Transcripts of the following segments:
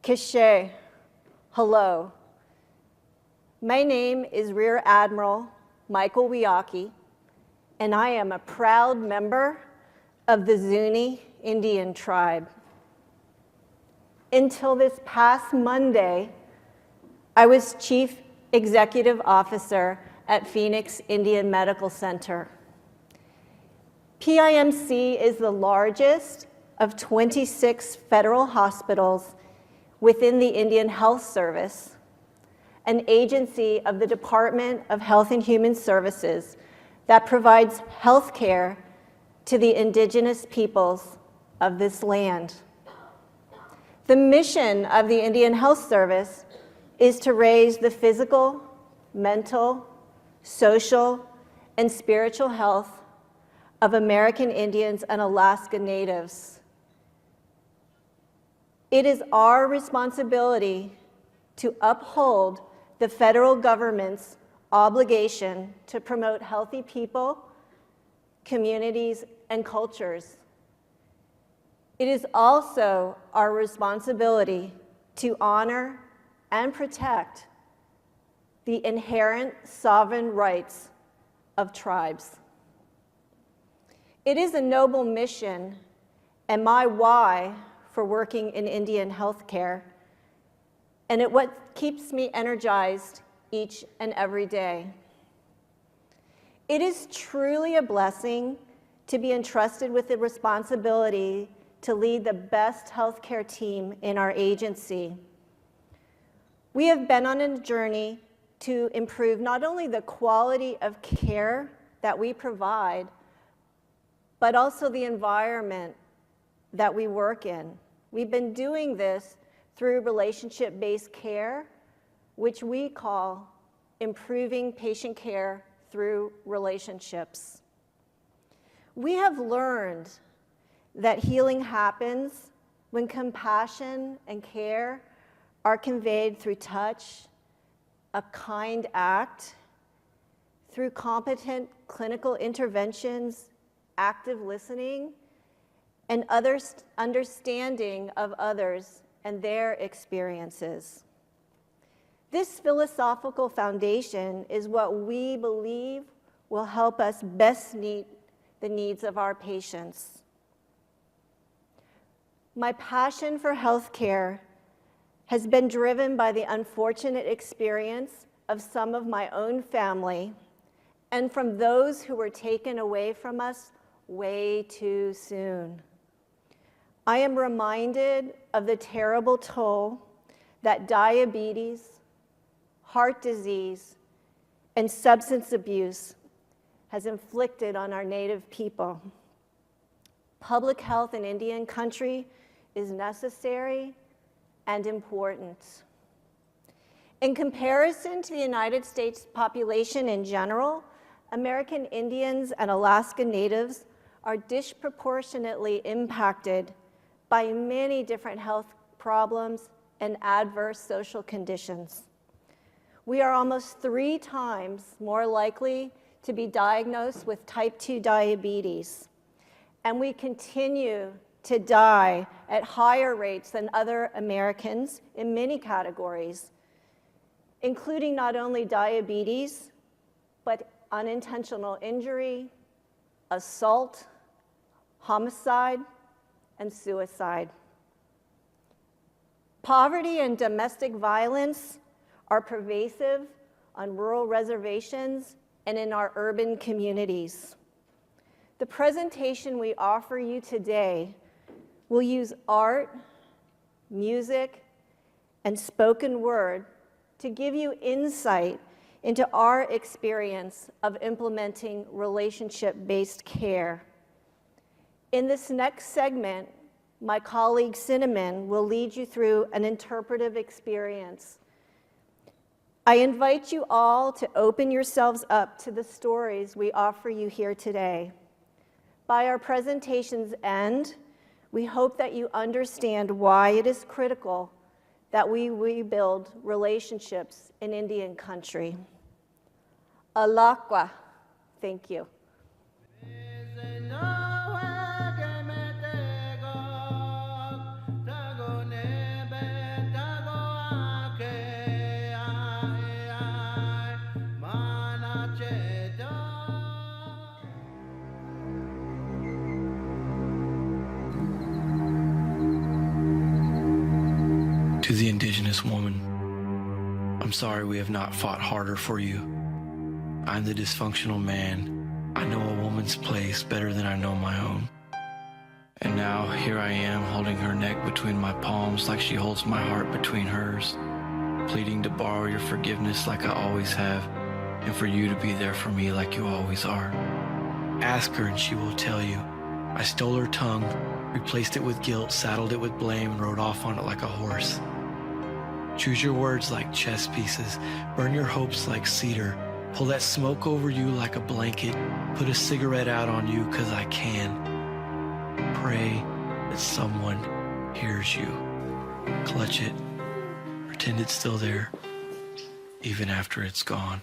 Kishe, hello. My name is Rear Admiral Michael Wiyaki, and I am a proud member of the Zuni Indian tribe. Until this past Monday, I was Chief Executive Officer at Phoenix Indian Medical Center. PIMC is the largest of 26 federal hospitals within the Indian Health Service, an agency of the Department of Health and Human Services that provides health care to the indigenous peoples of this land. The mission of the Indian Health Service is to raise the physical, mental, social, and spiritual health of American Indians and Alaska Natives. It is our responsibility to uphold the federal government's obligation to promote healthy people, communities, and cultures. It is also our responsibility to honor and protect the inherent sovereign rights of tribes. It is a noble mission and my why for working in Indian healthcare, and it what keeps me energized each and every day. It is truly a blessing to be entrusted with the responsibility to lead the best healthcare team in our agency. We have been on a journey to improve not only the quality of care that we provide, but also the environment that we work in. We've been doing this through relationship-based care, which we call improving patient care through relationships. We have learned that healing happens when compassion and care are conveyed through touch, a kind act, through competent clinical interventions, active listening, and understanding of others and their experiences. This philosophical foundation is what we believe will help us best meet the needs of our patients. My passion for healthcare has been driven by the unfortunate experience of some of my own family and from those who were taken away from us way too soon. I am reminded of the terrible toll that diabetes, heart disease, and substance abuse has inflicted on our Native people. Public health in Indian country is necessary and important. In comparison to the United States population in general, American Indians and Alaska Natives are disproportionately impacted by many different health problems and adverse social conditions. We are almost 3 times more likely to be diagnosed with type 2 diabetes, and we continue to die at higher rates than other Americans in many categories, including not only diabetes, but unintentional injury, assault, homicide, and suicide. Poverty and domestic violence are pervasive on rural reservations and in our urban communities. The presentation we offer you today will use art, music, and spoken word to give you insight into our experience of implementing relationship-based care. In this next segment, my colleague Cinnamon will lead you through an interpretive experience. I invite you all to open yourselves up to the stories we offer you here today. By our presentation's end, we hope that you understand why it is critical that we rebuild relationships in Indian country. Alakwa, thank you. To the indigenous woman, I'm sorry we have not fought harder for you. I'm the dysfunctional man. I know a woman's place better than I know my own. And now here I am holding her neck between my palms like she holds my heart between hers, pleading to borrow your forgiveness like I always have, and for you to be there for me like you always are. Ask her and she will tell you. I stole her tongue, replaced it with guilt, saddled it with blame, and rode off on it like a horse. Choose your words like chess pieces, burn your hopes like cedar, pull that smoke over you like a blanket, put a cigarette out on you 'cause I can. Pray that someone hears you. Clutch it, pretend it's still there, even after it's gone.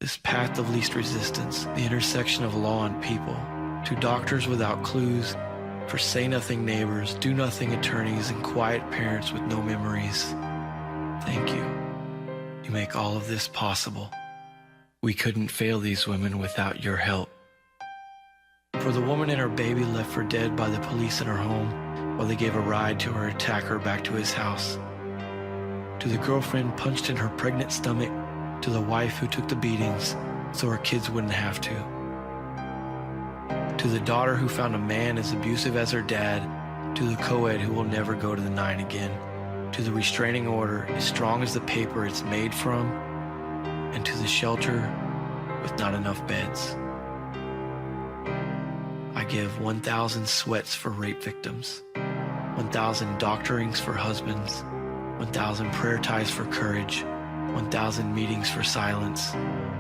This path of least resistance, the intersection of law and people, to doctors without clues, for say-nothing neighbors, do-nothing attorneys, and quiet parents with no memories. Thank you. You make all of this possible. We couldn't fail these women without your help. For the woman and her baby left for dead by the police in her home while they gave a ride to her attacker back to his house. To the girlfriend punched in her pregnant stomach, to the wife who took the beatings so her kids wouldn't have to. To the daughter who found a man as abusive as her dad, to the co-ed who will never go to the 9 again, to the restraining order as strong as the paper it's made from, and to the shelter with not enough beds. I give 1,000 sweats for rape victims, 1,000 doctorings for husbands, 1,000 prayer ties for courage, 1,000 meetings for silence,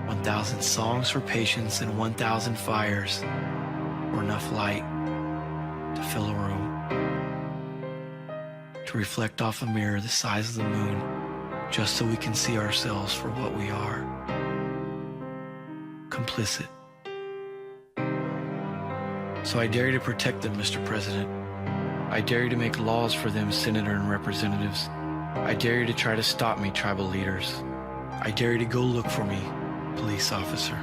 1,000 songs for patience, and 1,000 fires or enough light to fill a room, to reflect off a mirror the size of the moon, just so we can see ourselves for what we are. Complicit. So I dare you to protect them, Mr. President. I dare you to make laws for them, Senator and Representatives. I dare you to try to stop me, tribal leaders. I dare you to go look for me, police officer.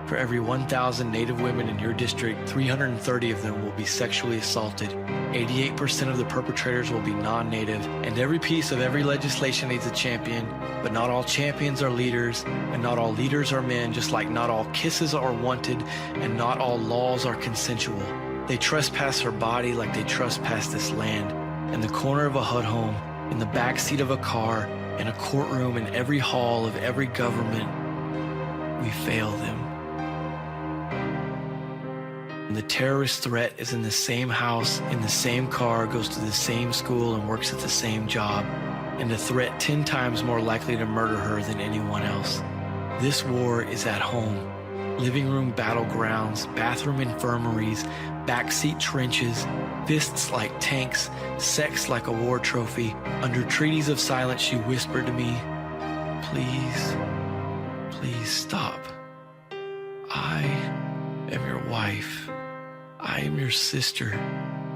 For every 1,000 Native women in your district, 330 of them will be sexually assaulted. 88% of the perpetrators will be non-Native, and every piece of every legislation needs a champion, but not all champions are leaders, and not all leaders are men, just like not all kisses are wanted, and not all laws are consensual. They trespass her body like they trespass this land, in the corner of a HUD home, in the backseat of a car, in a courtroom, in every hall of every government. We fail them. And the terrorist threat is in the same house, in the same car, goes to the same school, and works at the same job, and the threat 10 times more likely to murder her than anyone else. This war is at home. Living room battlegrounds, bathroom infirmaries, backseat trenches, fists like tanks, sex like a war trophy. Under treaties of silence, she whispered to me, "Please, please stop. I am your wife. I am your sister.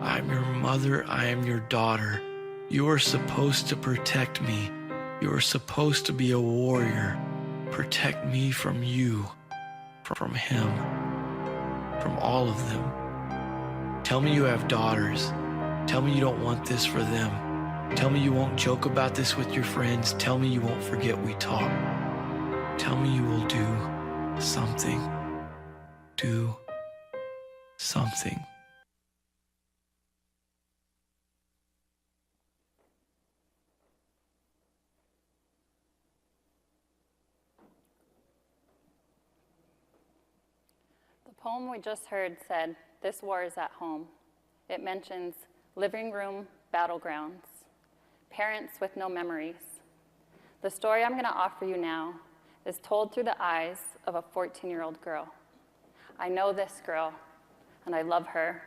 I am your mother. I am your daughter. You are supposed to protect me. You are supposed to be a warrior. Protect me from you, from him, from all of them. Tell me you have daughters. Tell me you don't want this for them. Tell me you won't joke about this with your friends. Tell me you won't forget we talked. Tell me you will do something. Do something." The poem we just heard said, "This war is at home." It mentions living room battlegrounds, parents with no memories. The story I'm going to offer you now is told through the eyes of a 14-year-old girl. I know this girl, and I love her,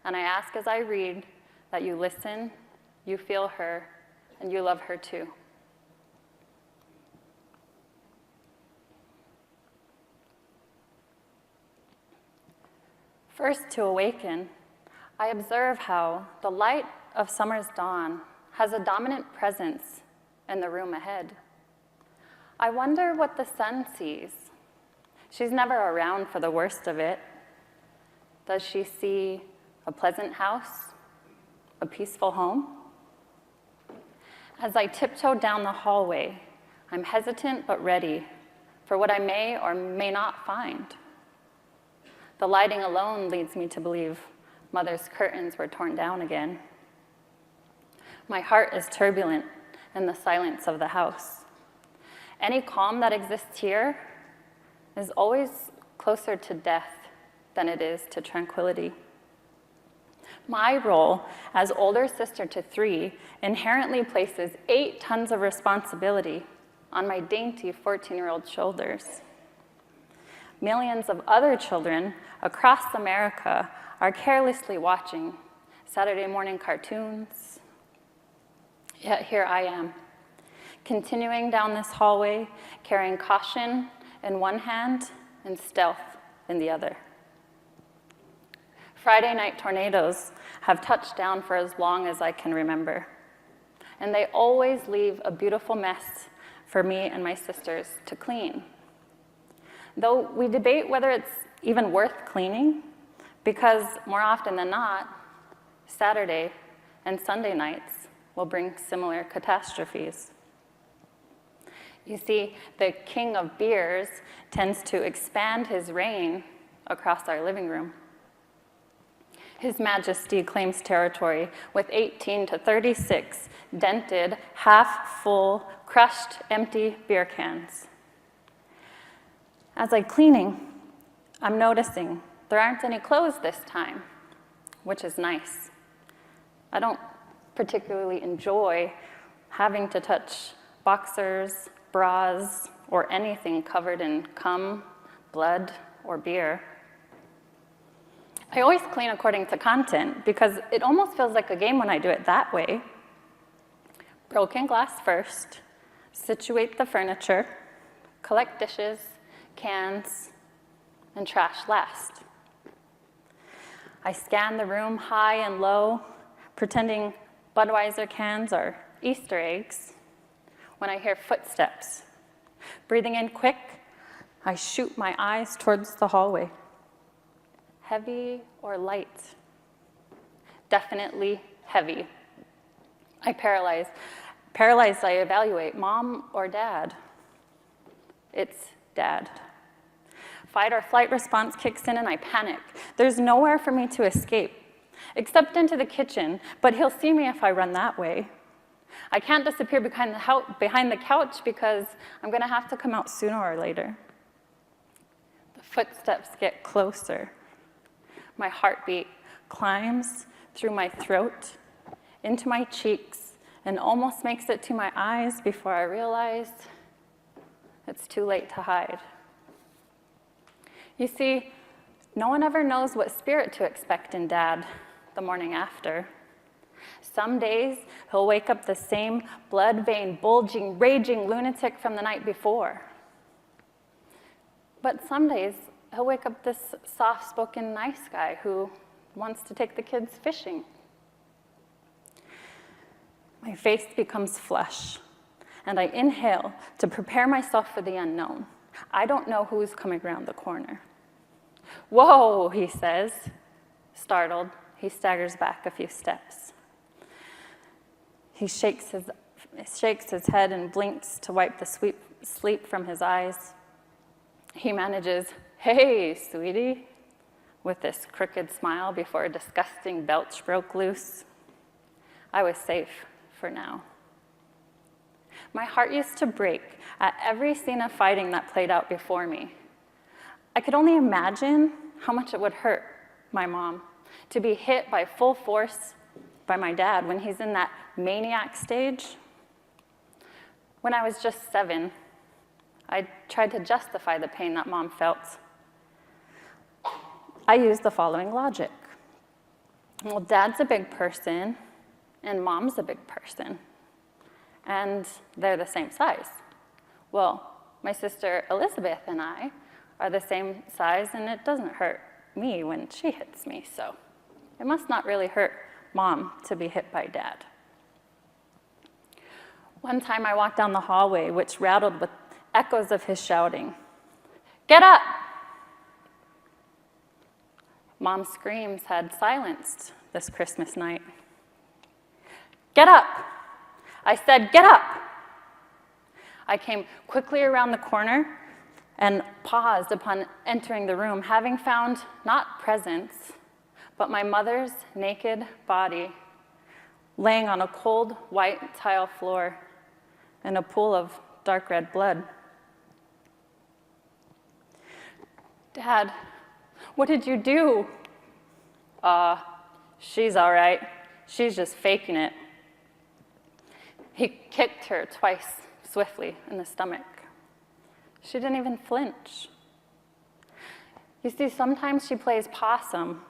and I ask as I read that you listen, you feel her, and you love her too. First to awaken, I observe how the light of summer's dawn has a dominant presence in the room ahead. I wonder what the sun sees. She's never around for the worst of it. Does she see a pleasant house, a peaceful home? As I tiptoe down the hallway, I'm hesitant but ready for what I may or may not find. The lighting alone leads me to believe Mother's curtains were torn down again. My heart is turbulent in the silence of the house. Any calm that exists here is always closer to death than it is to tranquility. My role as older sister to 3 inherently places 8 tons of responsibility on my dainty 14-year-old shoulders. Millions of other children across America are carelessly watching Saturday morning cartoons. Yet here I am, continuing down this hallway, carrying caution in one hand and stealth in the other. Friday night tornadoes have touched down for as long as I can remember, and they always leave a beautiful mess for me and my sisters to clean. Though we debate whether it's even worth cleaning, because more often than not, Saturday and Sunday nights will bring similar catastrophes. You see, the king of beers tends to expand his reign across our living room. His Majesty claims territory with 18 to 36 dented, half-full, crushed, empty beer cans. As I'm cleaning, I'm noticing there aren't any clothes this time, which is nice. I don't particularly enjoy having to touch boxers, bras, or anything covered in cum, blood, or beer. I always clean according to content because it almost feels like a game when I do it that way. Broken glass first, situate the furniture, collect dishes, cans, and trash last. I scan the room high and low, pretending Budweiser cans are Easter eggs, when I hear footsteps. Breathing in quick, I shoot my eyes towards the hallway. Heavy or light? Definitely heavy. Paralyzed, I evaluate, mom or dad? It's dad. Fight or flight response kicks in and I panic. There's nowhere for me to escape, except into the kitchen, but he'll see me if I run that way. I can't disappear behind the couch because I'm gonna have to come out sooner or later. The footsteps get closer. My heartbeat climbs through my throat, into my cheeks, and almost makes it to my eyes before I realize it's too late to hide. You see, no one ever knows what spirit to expect in Dad the morning after. Some days, he'll wake up the same blood-veined, bulging, raging lunatic from the night before. But some days, he'll wake up this soft-spoken, nice guy who wants to take the kids fishing. My face becomes flush, and I inhale to prepare myself for the unknown. I don't know who's coming around the corner. Whoa, he says. Startled, he staggers back a few steps. He shakes his head and blinks to wipe the sleep from his eyes. He manages, "Hey, sweetie," with this crooked smile before a disgusting belch broke loose. I was safe for now. My heart used to break at every scene of fighting that played out before me. I could only imagine how much it would hurt my mom to be hit by full force by my dad when he's in that maniac stage. When I was just 7, I tried to justify the pain that mom felt. I used the following logic. Well, dad's a big person, and mom's a big person, and they're the same size. Well, my sister Elizabeth and I are the same size, and it doesn't hurt me when she hits me, so it must not really hurt mom to be hit by dad. One time I walked down the hallway, which rattled with echoes of his shouting, "Get up!" Mom's screams had silenced this Christmas night. "Get up! I said, "Get up!" I came quickly around the corner and paused upon entering the room, having found not presents, but my mother's naked body laying on a cold white tile floor in a pool of dark red blood. "Dad, what did you do?" She's all right. She's just faking it." He kicked her twice, swiftly, in the stomach. She didn't even flinch. You see, sometimes she plays possum,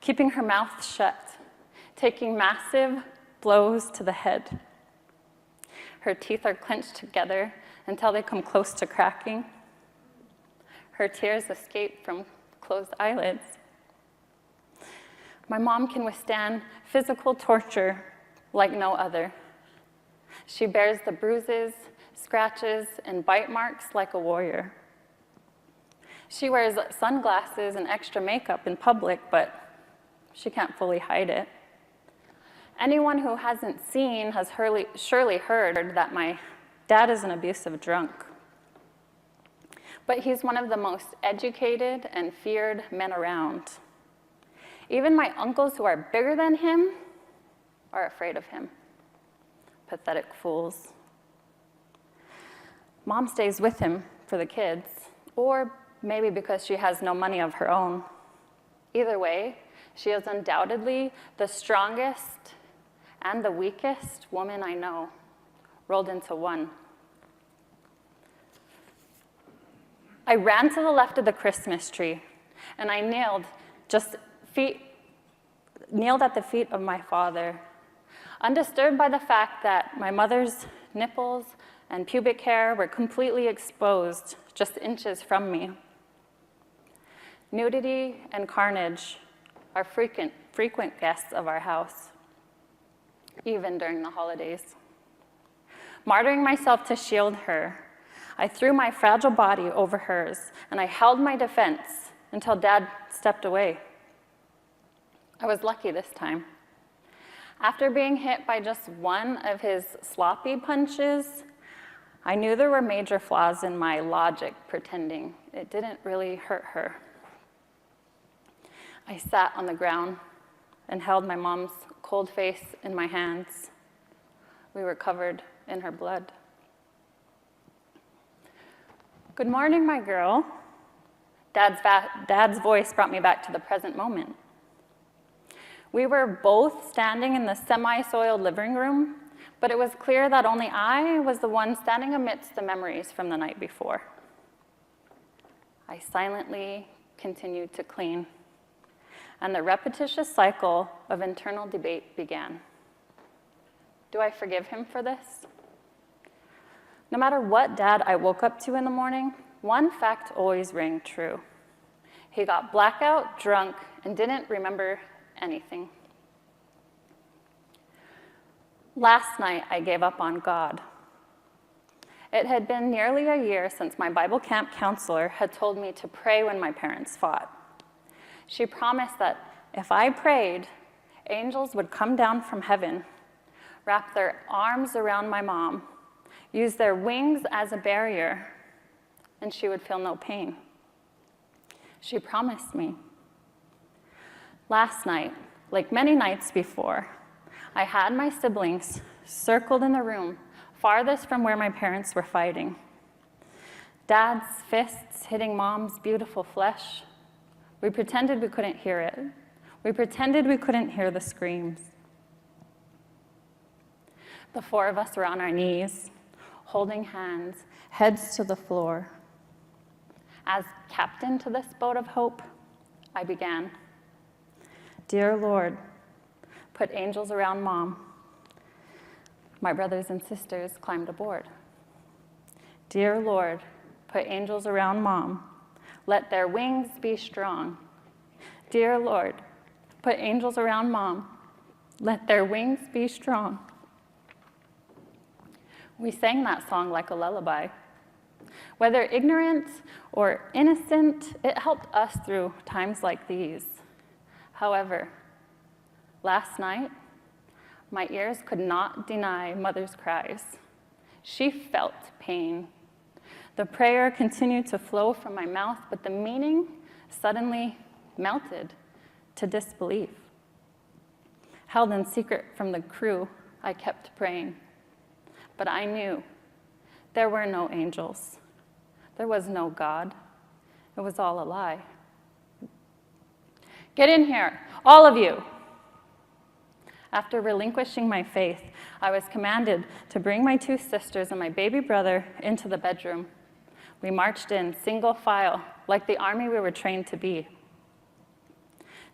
keeping her mouth shut, taking massive blows to the head. Her teeth are clenched together until they come close to cracking. Her tears escape from closed eyelids. My mom can withstand physical torture like no other. She bears the bruises, scratches, and bite marks like a warrior. She wears sunglasses and extra makeup in public, but she can't fully hide it. Anyone who hasn't seen has surely heard that my dad is an abusive drunk. But he's one of the most educated and feared men around. Even my uncles who are bigger than him are afraid of him. Pathetic fools. Mom stays with him for the kids, or maybe because she has no money of her own. Either way, she is undoubtedly the strongest and the weakest woman I know, rolled into one. I ran to the left of the Christmas tree, and I knelt at the feet of my father, undisturbed by the fact that my mother's nipples and pubic hair were completely exposed just inches from me. Nudity and carnage are frequent guests of our house, even during the holidays. Martyring myself to shield her, I threw my fragile body over hers, and I held my defense until Dad stepped away. I was lucky this time. After being hit by just one of his sloppy punches, I knew there were major flaws in my logic, pretending it didn't really hurt her. I sat on the ground and held my mom's cold face in my hands. We were covered in her blood. "Good morning, my girl." Dad's voice brought me back to the present moment. We were both standing in the semi-soiled living room, but it was clear that only I was the one standing amidst the memories from the night before. I silently continued to clean, and the repetitious cycle of internal debate began. Do I forgive him for this? No matter what Dad I woke up to in the morning, one fact always rang true. He got blackout drunk and didn't remember anything. Last night, I gave up on God. It had been nearly a year since my Bible camp counselor had told me to pray when my parents fought. She promised that if I prayed, angels would come down from heaven, wrap their arms around my mom, use their wings as a barrier, and she would feel no pain. She promised me. Last night, like many nights before, I had my siblings circled in the room farthest from where my parents were fighting. Dad's fists hitting Mom's beautiful flesh. We pretended we couldn't hear it. We pretended we couldn't hear the screams. The four of us were on our knees, holding hands, heads to the floor. As captain to this boat of hope, I began. Dear Lord, put angels around Mom. My brothers and sisters climbed aboard. Dear Lord, put angels around Mom. Let their wings be strong. Dear Lord, put angels around Mom. Let their wings be strong. We sang that song like a lullaby. Whether ignorant or innocent, it helped us through times like these. However, last night, My ears could not deny mother's cries. She felt pain. The prayer continued to flow from my mouth, but the meaning suddenly melted to disbelief. Held in secret from the crew, I kept praying. But I knew there were no angels. There was no God. It was all a lie. Get in here, all of you. After relinquishing my faith, I was commanded to bring my 2 sisters and my baby brother into the bedroom. We marched in single file, like the army we were trained to be.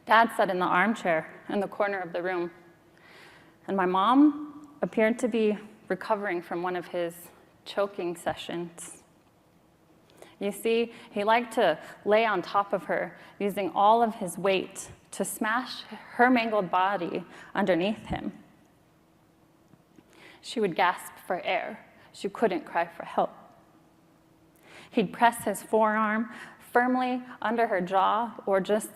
Dad sat in the armchair in the corner of the room, and my mom appeared to be recovering from one of his choking sessions. You see, he liked to lay on top of her, using all of his weight to smash her mangled body underneath him. She would gasp for air. She couldn't cry for help. He'd press his forearm firmly under her jaw or just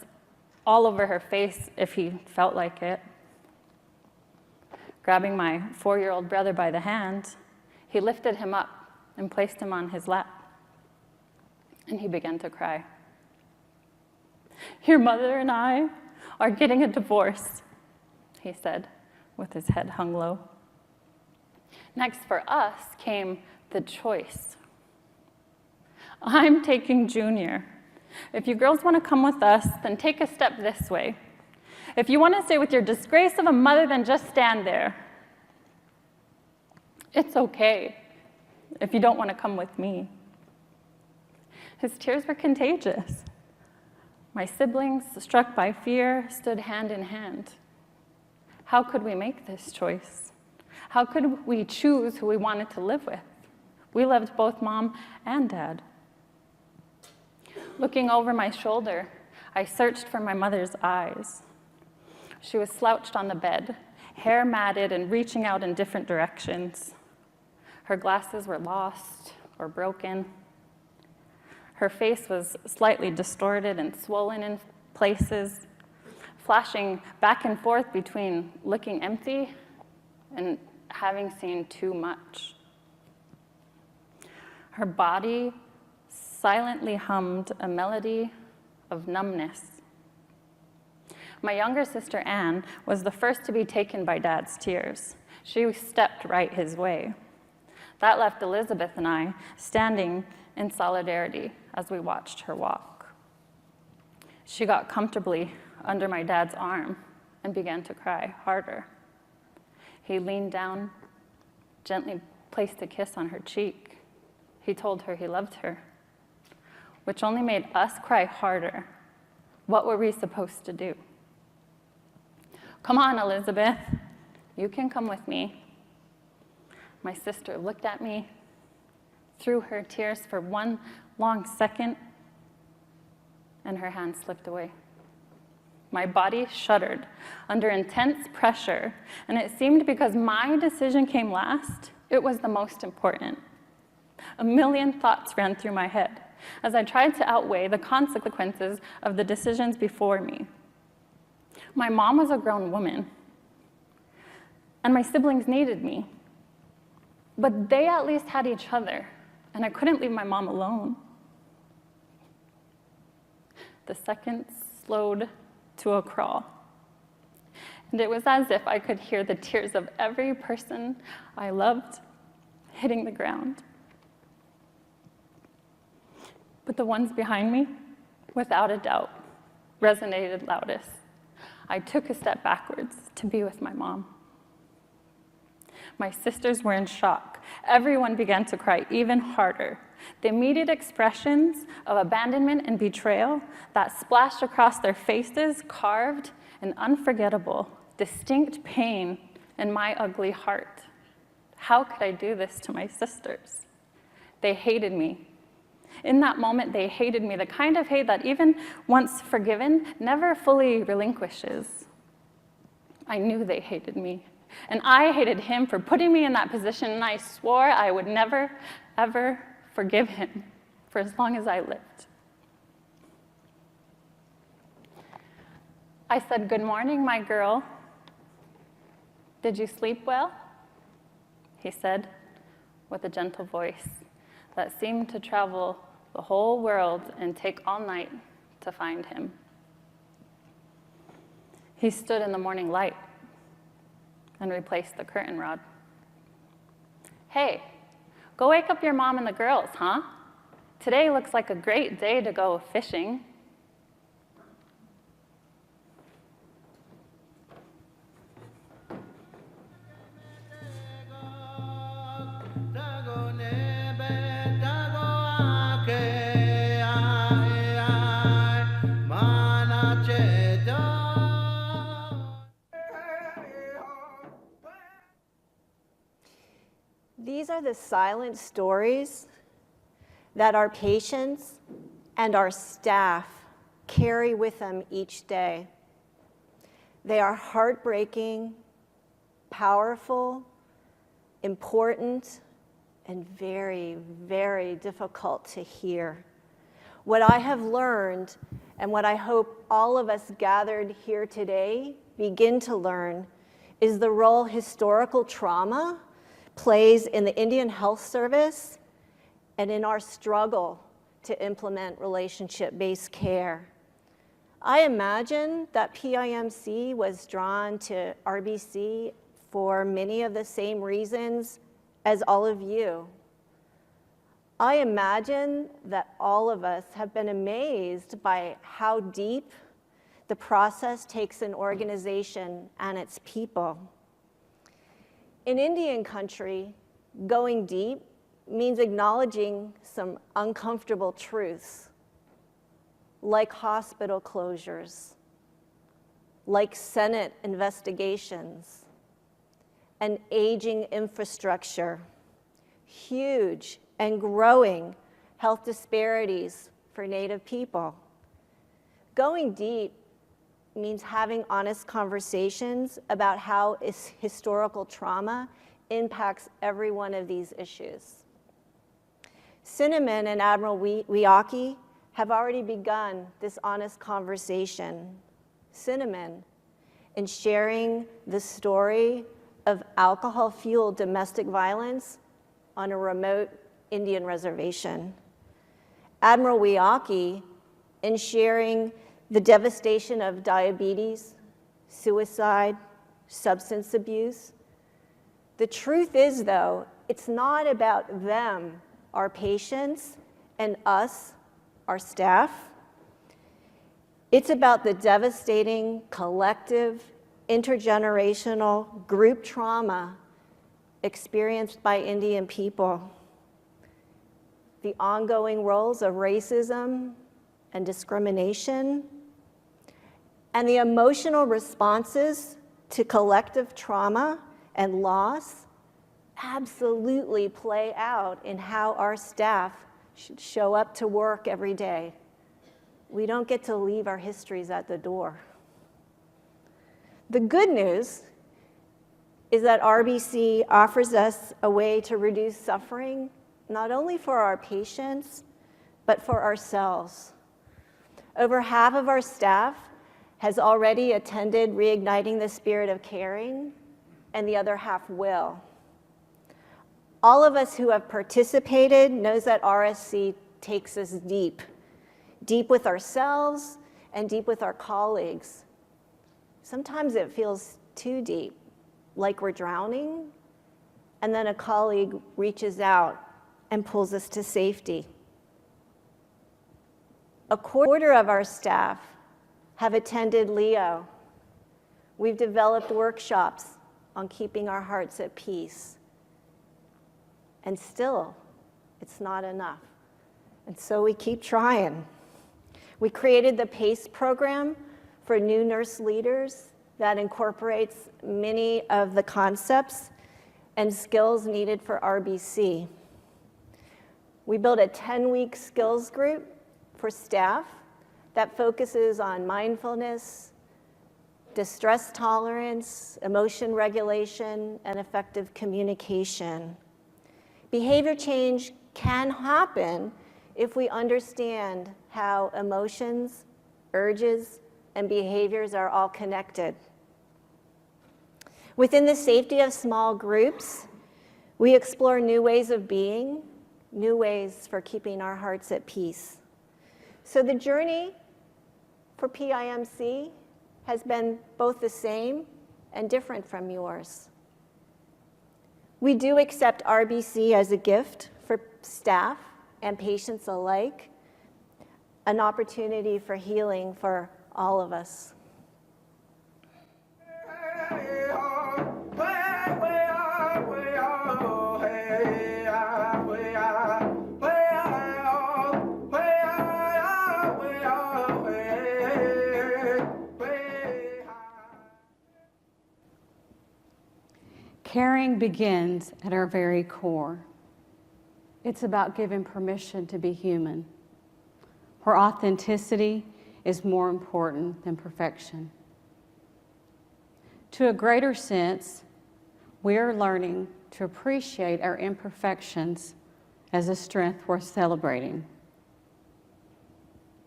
all over her face if he felt like it. Grabbing my 4-year-old brother by the hand, he lifted him up and placed him on his lap. And he began to cry. "Your mother and I are getting a divorce," he said, with his head hung low. Next for us came the choice. "I'm taking Junior. If you girls want to come with us, then take a step this way. If you want to stay with your disgrace of a mother, then just stand there. It's okay if you don't want to come with me." His tears were contagious. My siblings, struck by fear, stood hand in hand. How could we make this choice? How could we choose who we wanted to live with? We loved both Mom and Dad. Looking over my shoulder, I searched for my mother's eyes. She was slouched on the bed, hair matted and reaching out in different directions. Her glasses were lost or broken. Her face was slightly distorted and swollen in places, flashing back and forth between looking empty and having seen too much. Her body silently hummed a melody of numbness. My younger sister, Anne, was the first to be taken by Dad's tears. She stepped right his way. That left Elizabeth and I standing in solidarity as we watched her walk. She got comfortably under my dad's arm and began to cry harder. He leaned down, gently placed a kiss on her cheek. He told her he loved her, which only made us cry harder. What were we supposed to do? "Come on, Elizabeth, you can come with me." My sister looked at me, through her tears for one long second, and her hand slipped away. My body shuddered under intense pressure, and it seemed because my decision came last, it was the most important. A million thoughts ran through my head as I tried to outweigh the consequences of the decisions before me. My mom was a grown woman, and my siblings needed me. But they at least had each other, and I couldn't leave my mom alone. The seconds slowed to a crawl, and it was as if I could hear the tears of every person I loved hitting the ground. But the ones behind me, without a doubt, resonated loudest. I took a step backwards to be with my mom. My sisters were in shock. Everyone began to cry even harder. The immediate expressions of abandonment and betrayal that splashed across their faces carved an unforgettable, distinct pain in my ugly heart. How could I do this to my sisters? They hated me. In that moment, they hated me, the kind of hate that even once forgiven, never fully relinquishes. I knew they hated me. And I hated him for putting me in that position, and I swore I would never, ever forgive him for as long as I lived. I said, "Good morning, my girl." Did you sleep well? He said, with a gentle voice that seemed to travel the whole world and take all night to find him. He stood in the morning light and replaced the curtain rod. Hey, go wake up your mom and the girls, huh? Today looks like a great day to go fishing. These are the silent stories that our patients and our staff carry with them each day. They are heartbreaking, powerful, important, and very, very difficult to hear. What I have learned, and what I hope all of us gathered here today begin to learn, is the role historical trauma plays in the Indian Health Service and in our struggle to implement relationship-based care. I imagine that PIMC was drawn to RBC for many of the same reasons as all of you. I imagine that all of us have been amazed by how deep the process takes an organization and its people. In Indian country, going deep means acknowledging some uncomfortable truths, like hospital closures, like Senate investigations, an aging infrastructure, huge and growing health disparities for Native people. Going deep means having honest conversations about how historical trauma impacts every one of these issues. Cinnamon and Admiral Wiyaki have already begun this honest conversation. Cinnamon, in sharing the story of alcohol-fueled domestic violence on a remote Indian reservation. Admiral Wiyaki, in sharing the devastation of diabetes, suicide, substance abuse. The truth is, though, it's not about them, our patients, and us, our staff. It's about the devastating, collective, intergenerational group trauma experienced by Indian people. The ongoing roles of racism and discrimination, and the emotional responses to collective trauma and loss absolutely play out in how our staff should show up to work every day. We don't get to leave our histories at the door. The good news is that RBC offers us a way to reduce suffering, not only for our patients, but for ourselves. Over half of our staff has already attended Reigniting the Spirit of Caring, and the other half will. All of us who have participated knows that RSC takes us deep, deep with ourselves and deep with our colleagues. Sometimes it feels too deep, like we're drowning, and then a colleague reaches out and pulls us to safety. A quarter of our staff have attended LEO. We've developed workshops on keeping our hearts at peace. And still, it's not enough. And so we keep trying. We created the PACE program for new nurse leaders that incorporates many of the concepts and skills needed for RBC. We built a 10-week skills group for staff that focuses on mindfulness, distress tolerance, emotion regulation, and effective communication. Behavior change can happen if we understand how emotions, urges, and behaviors are all connected. Within the safety of small groups, we explore new ways of being, new ways for keeping our hearts at peace. So the journey for PIMC has been both the same and different from yours. We do accept RBC as a gift for staff and patients alike, an opportunity for healing for all of us. Caring begins at our very core. It's about giving permission to be human, where authenticity is more important than perfection. To a greater sense, we are learning to appreciate our imperfections as a strength worth celebrating.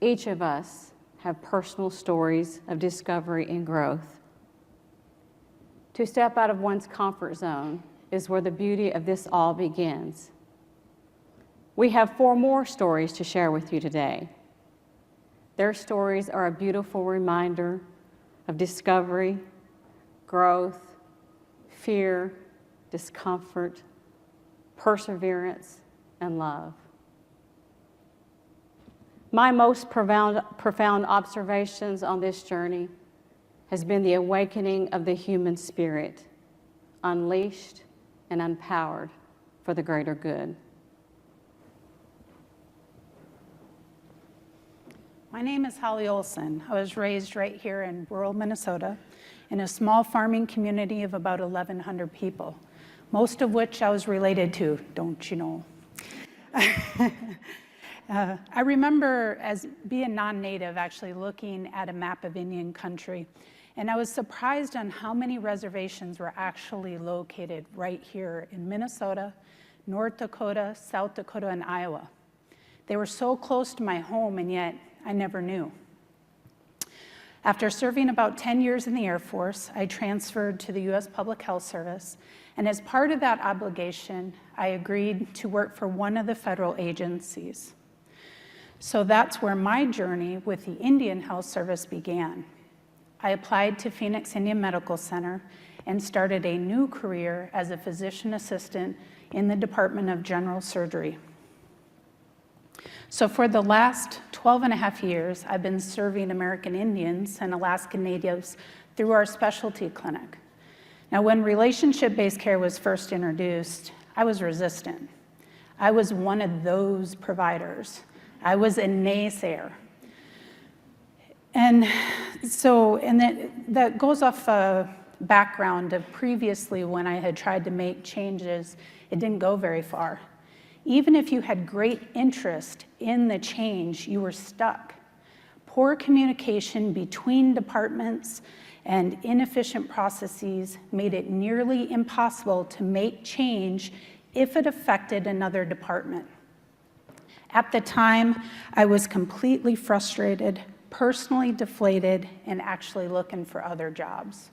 Each of us have personal stories of discovery and growth. To step out of one's comfort zone is where the beauty of this all begins. We have 4 more stories to share with you today. Their stories are a beautiful reminder of discovery, growth, fear, discomfort, perseverance, and love. My most profound observations on this journey has been the awakening of the human spirit, unleashed and empowered for the greater good. My name is Holly Olson. I was raised right here in rural Minnesota in a small farming community of about 1,100 people, most of which I was related to, don't you know? I remember as being non-native actually looking at a map of Indian country, and I was surprised on how many reservations were actually located right here in Minnesota, North Dakota, South Dakota, and Iowa. They were so close to my home, and yet I never knew. After serving about 10 years in the Air Force, I transferred to the U.S. Public Health Service, and as part of that obligation, I agreed to work for one of the federal agencies. So that's where my journey with the Indian Health Service began. I applied to Phoenix Indian Medical Center and started a new career as a physician assistant in the Department of General Surgery. So for the last 12 and a half years, I've been serving American Indians and Alaskan Natives through our specialty clinic. Now, when relationship-based care was first introduced, I was resistant. I was one of those providers. I was a naysayer. And that goes off a background of previously when I had tried to make changes, it didn't go very far. Even if you had great interest in the change, you were stuck. Poor communication between departments and inefficient processes made it nearly impossible to make change if it affected another department. At the time, I was completely frustrated, personally deflated, and actually looking for other jobs.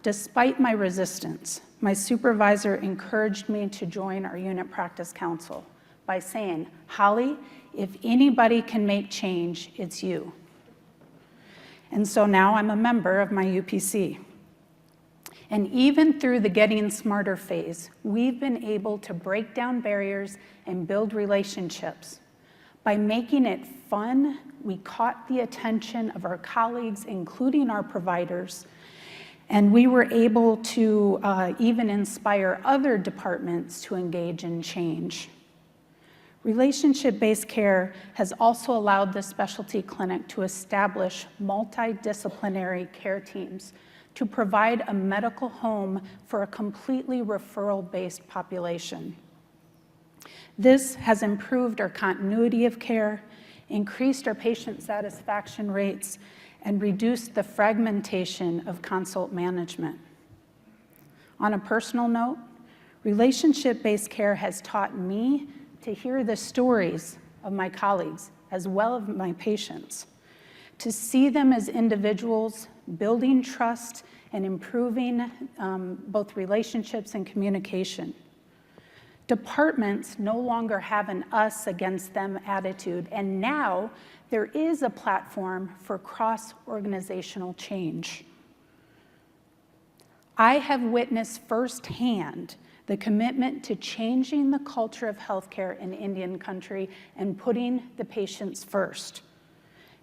Despite my resistance, my supervisor encouraged me to join our unit practice council by saying, "Holly, if anybody can make change, it's you." And so now I'm a member of my UPC. And even through the getting smarter phase, we've been able to break down barriers and build relationships. By making it fun, we caught the attention of our colleagues, including our providers, and we were able to even inspire other departments to engage in change. Relationship-based care has also allowed the specialty clinic to establish multidisciplinary care teams to provide a medical home for a completely referral-based population. This has improved our continuity of care, increased our patient satisfaction rates, and reduced the fragmentation of consult management. On a personal note, relationship-based care has taught me to hear the stories of my colleagues as well as my patients, to see them as individuals, building trust and improving both relationships and communication. Departments no longer have an us against them attitude, and now there is a platform for cross-organizational change. I have witnessed firsthand the commitment to changing the culture of healthcare in Indian country and putting the patients first.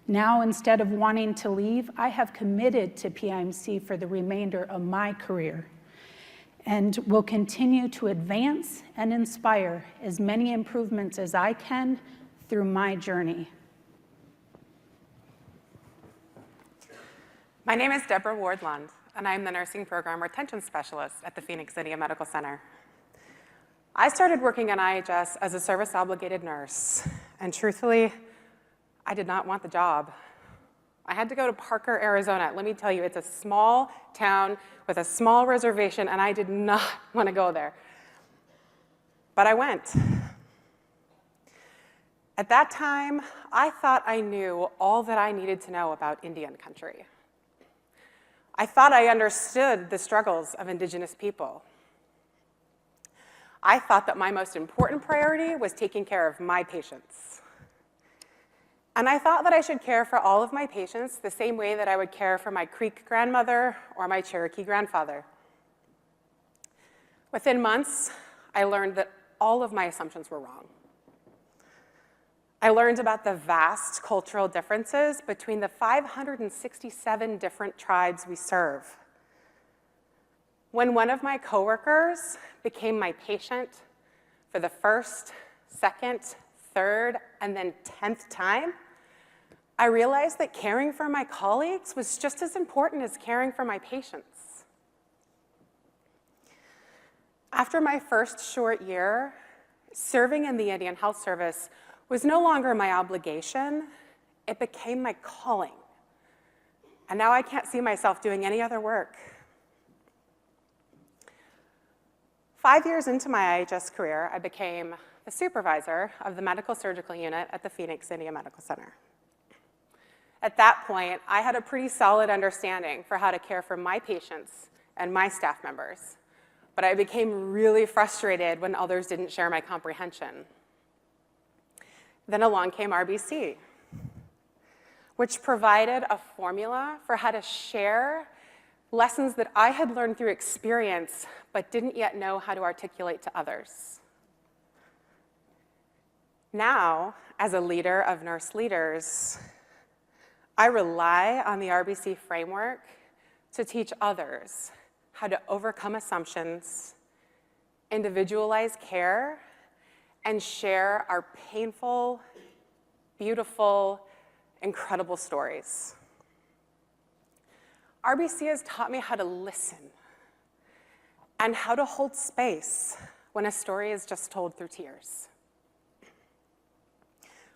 Now, instead of wanting to leave, I have committed to PIMC for the remainder of my career and will continue to advance and inspire as many improvements as I can through my journey. My name is Deborah Ward-Lund, and I'm the Nursing Program Retention Specialist at the Phoenix City Medical Center. I started working at IHS as a service-obligated nurse, and truthfully, I did not want the job. I had to go to Parker, Arizona. Let me tell you, it's a small town with a small reservation, and I did not want to go there. But I went. At that time, I thought I knew all that I needed to know about Indian country. I thought I understood the struggles of Indigenous people. I thought that my most important priority was taking care of my patients. And I thought that I should care for all of my patients the same way that I would care for my Creek grandmother or my Cherokee grandfather. Within months, I learned that all of my assumptions were wrong. I learned about the vast cultural differences between the 567 different tribes we serve. When one of my coworkers became my patient for the first, second, third, and then 10th time, I realized that caring for my colleagues was just as important as caring for my patients. After my first short year, serving in the Indian Health Service was no longer my obligation, it became my calling. And now I can't see myself doing any other work. 5 years into my IHS career, I became the supervisor of the medical surgical unit at the Phoenix City Medical Center. At that point, I had a pretty solid understanding for how to care for my patients and my staff members, but I became really frustrated when others didn't share my comprehension. Then along came RBC, which provided a formula for how to share lessons that I had learned through experience, but didn't yet know how to articulate to others. Now, as a leader of nurse leaders, I rely on the RBC framework to teach others how to overcome assumptions, individualize care, and share our painful, beautiful, incredible stories. RBC has taught me how to listen and how to hold space when a story is just told through tears.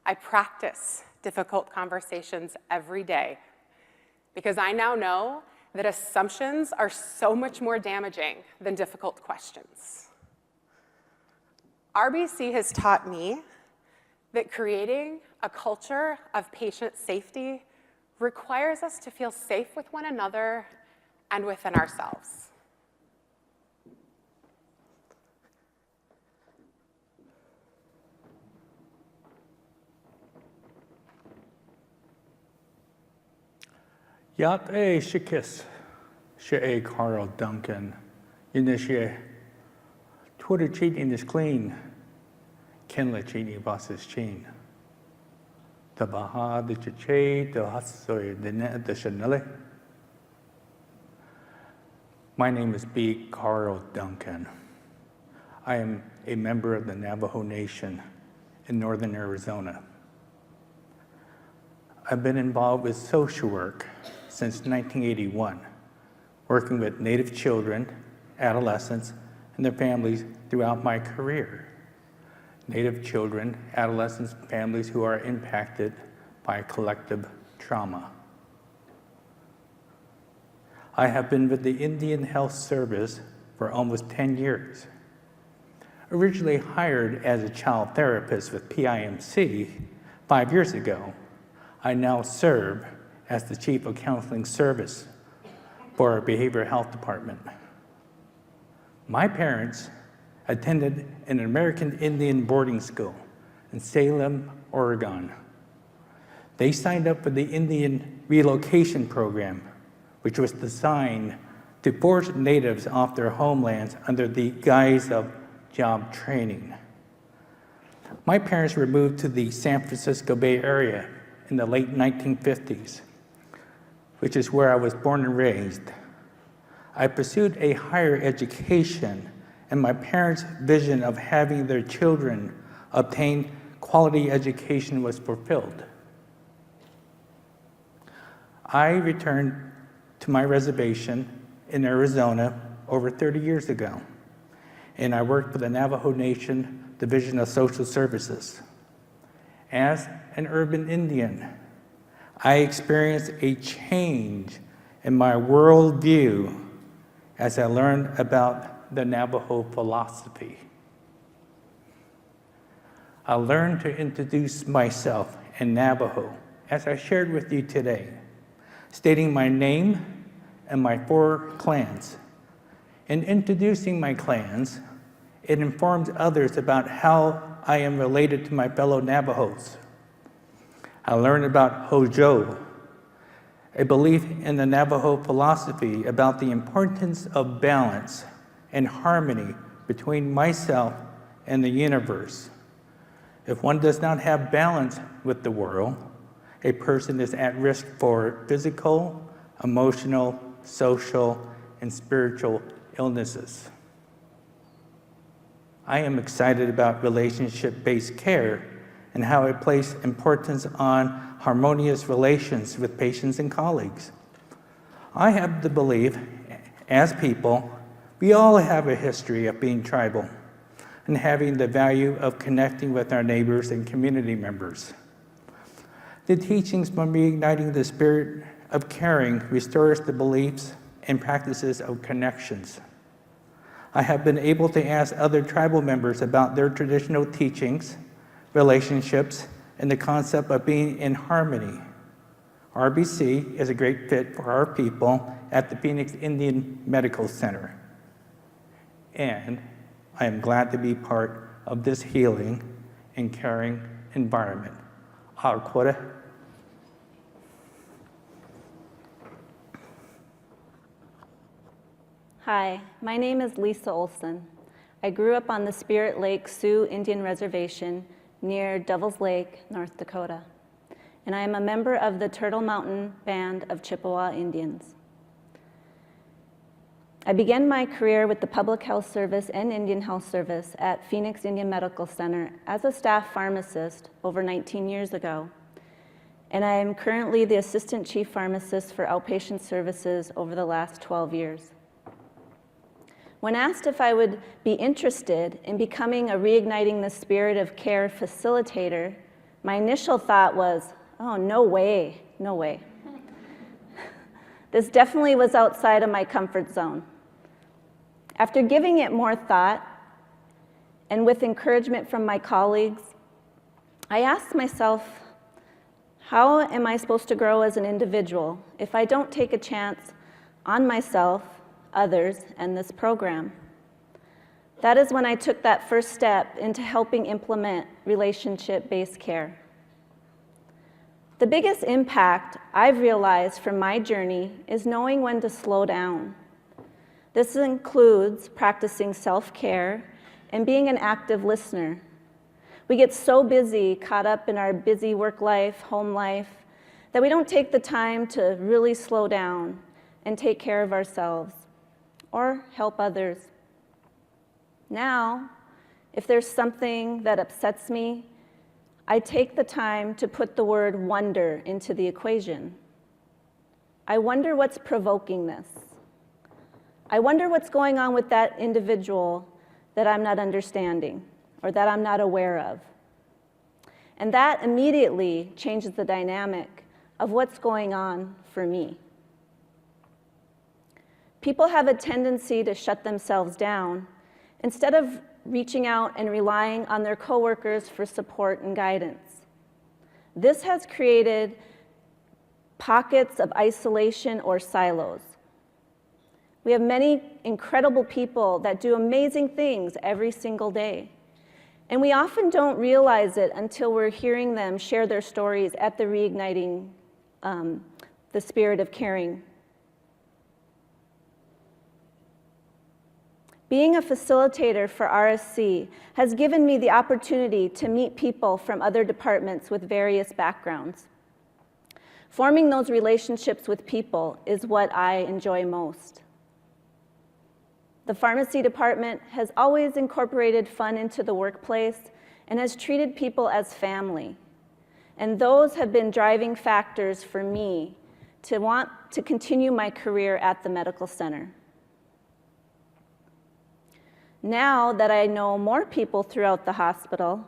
I practice difficult conversations every day because I now know that assumptions are so much more damaging than difficult questions. RBC has taught me that creating a culture of patient safety requires us to feel safe with one another and within ourselves. Yat e shikis, she Carl Duncan, Initiate Twitter cheating is clean, Kenla cheating bosses chain. The Baha, the Chiche, the Hatsoy, the Net, the Chanele. My name is B. Carl Duncan. I am a member of the Navajo Nation in northern Arizona. I've been involved with social work since 1981, working with Native children, adolescents, and their families throughout my career. Native children, adolescents, families who are impacted by collective trauma. I have been with the Indian Health Service for almost 10 years. Originally hired as a child therapist with PIMC 5 years ago, I now serve as the Chief of Counseling Service for our behavioral health department. My parents attended an American Indian boarding school in Salem, Oregon. They signed up for the Indian Relocation Program, which was designed to force natives off their homelands under the guise of job training. My parents were moved to the San Francisco Bay Area in the late 1950s, which is where I was born and raised. I pursued a higher education, and my parents' vision of having their children obtain quality education was fulfilled. I returned to my reservation in Arizona over 30 years ago, and I worked for the Navajo Nation Division of Social Services. As an urban Indian, I experienced a change in my worldview as I learned about the Navajo philosophy. I learned to introduce myself in Navajo, as I shared with you today, stating my name and my 4 clans. In introducing my clans, it informs others about how I am related to my fellow Navajos. I learned about Hojo, a belief in the Navajo philosophy about the importance of balance and harmony between myself and the universe. If one does not have balance with the world, a person is at risk for physical, emotional, social, and spiritual illnesses. I am excited about relationship-based care and how it places importance on harmonious relations with patients and colleagues. I have the belief, as people, we all have a history of being tribal and having the value of connecting with our neighbors and community members. The teachings from reigniting the spirit of caring restores the beliefs and practices of connections. I have been able to ask other tribal members about their traditional teachings, relationships, and the concept of being in harmony. RBC is a great fit for our people at the Phoenix Indian Medical Center. And I am glad to be part of this healing and caring environment. Quota. Hi, my name is Lisa Olson. I grew up on the Spirit Lake Sioux Indian Reservation near Devil's Lake, North Dakota. And I am a member of the Turtle Mountain Band of Chippewa Indians. I began my career with the Public Health Service and Indian Health Service at Phoenix Indian Medical Center as a staff pharmacist over 19 years ago. And I am currently the Assistant Chief Pharmacist for Outpatient Services over the last 12 years. When asked if I would be interested in becoming a Reigniting the Spirit of Care facilitator, my initial thought was, oh, no way, no way. This definitely was outside of my comfort zone. After giving it more thought, and with encouragement from my colleagues, I asked myself, how am I supposed to grow as an individual if I don't take a chance on myself, others, and this program? That is when I took that first step into helping implement relationship-based care. The biggest impact I've realized from my journey is knowing when to slow down. This includes practicing self-care and being an active listener. We get so busy, caught up in our busy work life, home life, that we don't take the time to really slow down and take care of ourselves or help others. Now, if there's something that upsets me, I take the time to put the word wonder into the equation. I wonder what's provoking this. I wonder what's going on with that individual that I'm not understanding or that I'm not aware of. And that immediately changes the dynamic of what's going on for me. People have a tendency to shut themselves down instead of reaching out and relying on their coworkers for support and guidance. This has created pockets of isolation or silos. We have many incredible people that do amazing things every single day. And we often don't realize it until we're hearing them share their stories at the Reigniting the Spirit of Caring. Being a facilitator for RSC has given me the opportunity to meet people from other departments with various backgrounds. Forming those relationships with people is what I enjoy most. The pharmacy department has always incorporated fun into the workplace and has treated people as family. And those have been driving factors for me to want to continue my career at the medical center. Now that I know more people throughout the hospital,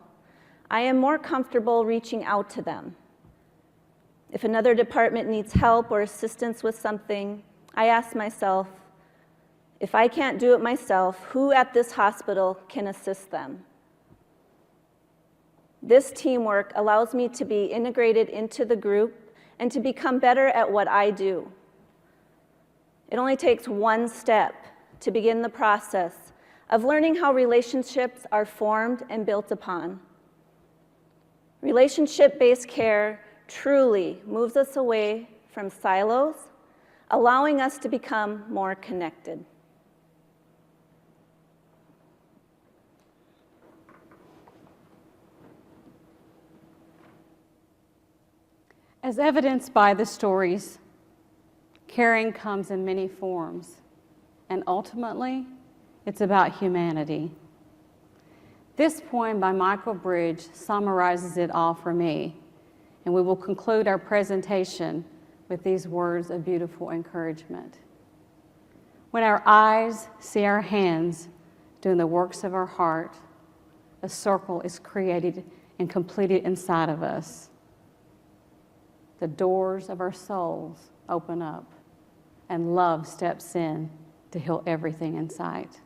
I am more comfortable reaching out to them. If another department needs help or assistance with something, I ask myself, if I can't do it myself, who at this hospital can assist them? This teamwork allows me to be integrated into the group and to become better at what I do. It only takes one step to begin the process of learning how relationships are formed and built upon. Relationship-based care truly moves us away from silos, allowing us to become more connected. As evidenced by the stories, caring comes in many forms, and ultimately, it's about humanity. This poem by Michael Bridge summarizes it all for me, and we will conclude our presentation with these words of beautiful encouragement. When our eyes see our hands doing the works of our heart, a circle is created and completed inside of us. The doors of our souls open up, and love steps in to heal everything in sight.